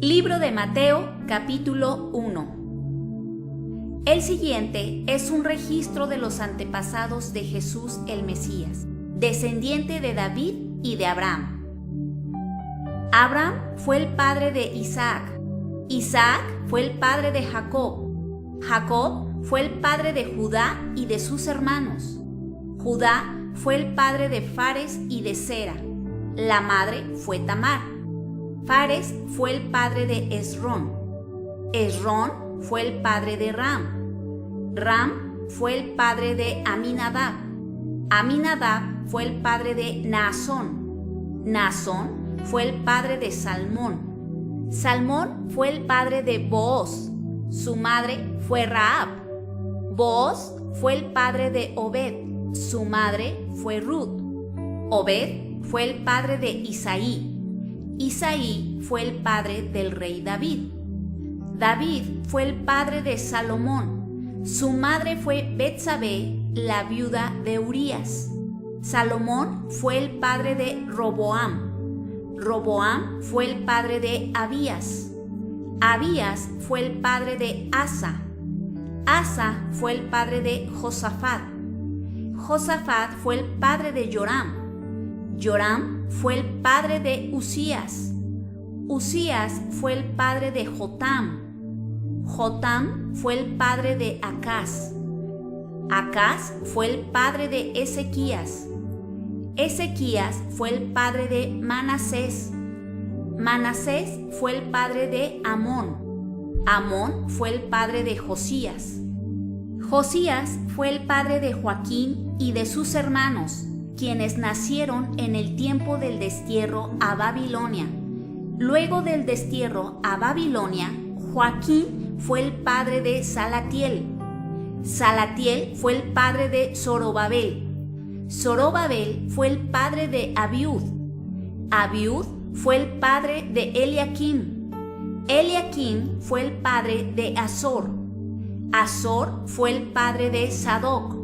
Libro de Mateo, capítulo 1. El siguiente es un registro de los antepasados de Jesús el Mesías, descendiente de David y de Abraham. Abraham fue el padre de Isaac. Isaac fue el padre de Jacob. Jacob fue el padre de Judá y de sus hermanos. Judá fue el padre de Fares y de Zera. La madre fue Tamar. Fares fue el padre de Esrón. Esrón fue el padre de Ram. Ram fue el padre de Aminadab. Aminadab fue el padre de Naasón. Naasón fue el padre de Salmón. Salmón fue el padre de Booz. Su madre fue Rahab. Booz fue el padre de Obed. Su madre fue Ruth. Obed fue el padre de Isaí. Isaí fue el padre del rey David. David fue el padre de Salomón. Su madre fue Betsabé, la viuda de Urías. Salomón fue el padre de Roboam. Roboam fue el padre de Abías. Abías fue el padre de Asa. Asa fue el padre de Josafat. Josafat fue el padre de Joram. Joram fue el padre de Usías. Usías fue el padre de Jotam. Jotam fue el padre de Acaz. Acaz fue el padre de Ezequías. Ezequías fue el padre de Manasés. Manasés fue el padre de Amón. Amón fue el padre de Josías. Josías fue el padre de Joaquín y de sus hermanos, quienes nacieron en el tiempo del destierro a Babilonia. Luego del destierro a Babilonia, Joaquín fue el padre de Salatiel. Salatiel fue el padre de Zorobabel. Zorobabel fue el padre de Abiud. Abiud fue el padre de Eliakim. Eliakim fue el padre de Azor. Azor fue el padre de Sadoc.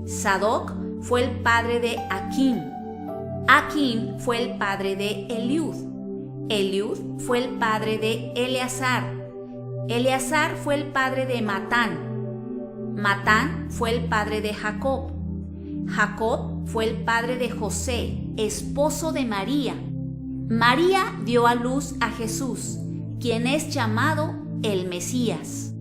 Sadoc fue el padre de Aquim. Aquim fue el padre de Eliud. Eliud fue el padre de Eleazar. Eleazar fue el padre de Matán. Matán fue el padre de Jacob. Jacob fue el padre de José, esposo de María. María dio a luz a Jesús, quien es llamado el Mesías.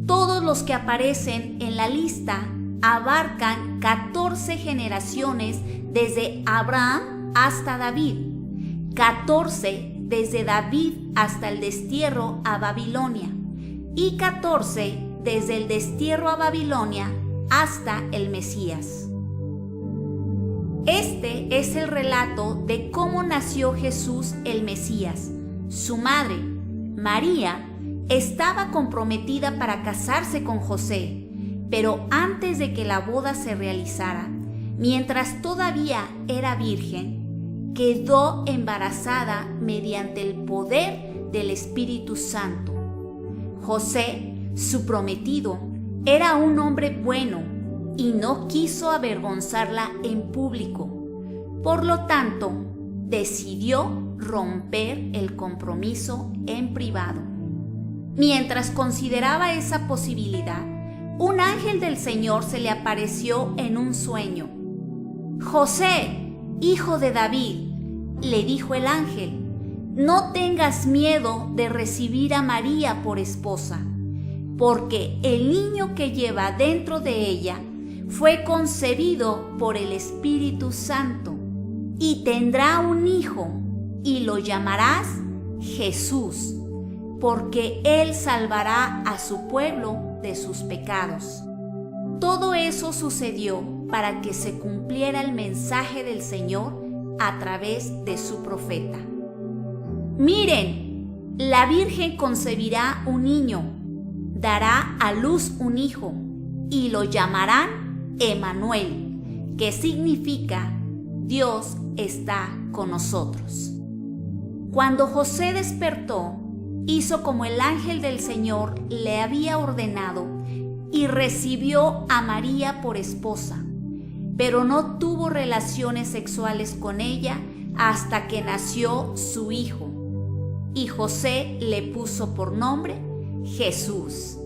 Todos los que aparecen en la lista abarcan 14 generaciones desde Abraham hasta David, 14 desde David hasta el destierro a Babilonia y 14 desde el destierro a Babilonia hasta el Mesías. Este es el relato de cómo nació Jesús el Mesías. Su madre, María, estaba comprometida para casarse con José, pero antes de que la boda se realizara, mientras todavía era virgen, quedó embarazada mediante el poder del Espíritu Santo. José, su prometido, era un hombre bueno y no quiso avergonzarla en público. Por lo tanto, decidió romper el compromiso en privado. Mientras consideraba esa posibilidad, un ángel del Señor se le apareció en un sueño. «José, hijo de David», le dijo el ángel, «no tengas miedo de recibir a María por esposa, porque el niño que lleva dentro de ella fue concebido por el Espíritu Santo, y tendrá un hijo, y lo llamarás Jesús, porque él salvará a su pueblo de sus pecados». Todo eso sucedió para que se cumpliera el mensaje del Señor a través de su profeta. «Miren, la Virgen concebirá un niño, dará a luz un hijo, y lo llamarán Emmanuel, que significa Dios está con nosotros». Cuando José despertó, hizo como el ángel del Señor le había ordenado y recibió a María por esposa, pero no tuvo relaciones sexuales con ella hasta que nació su hijo. y José le puso por nombre Jesús.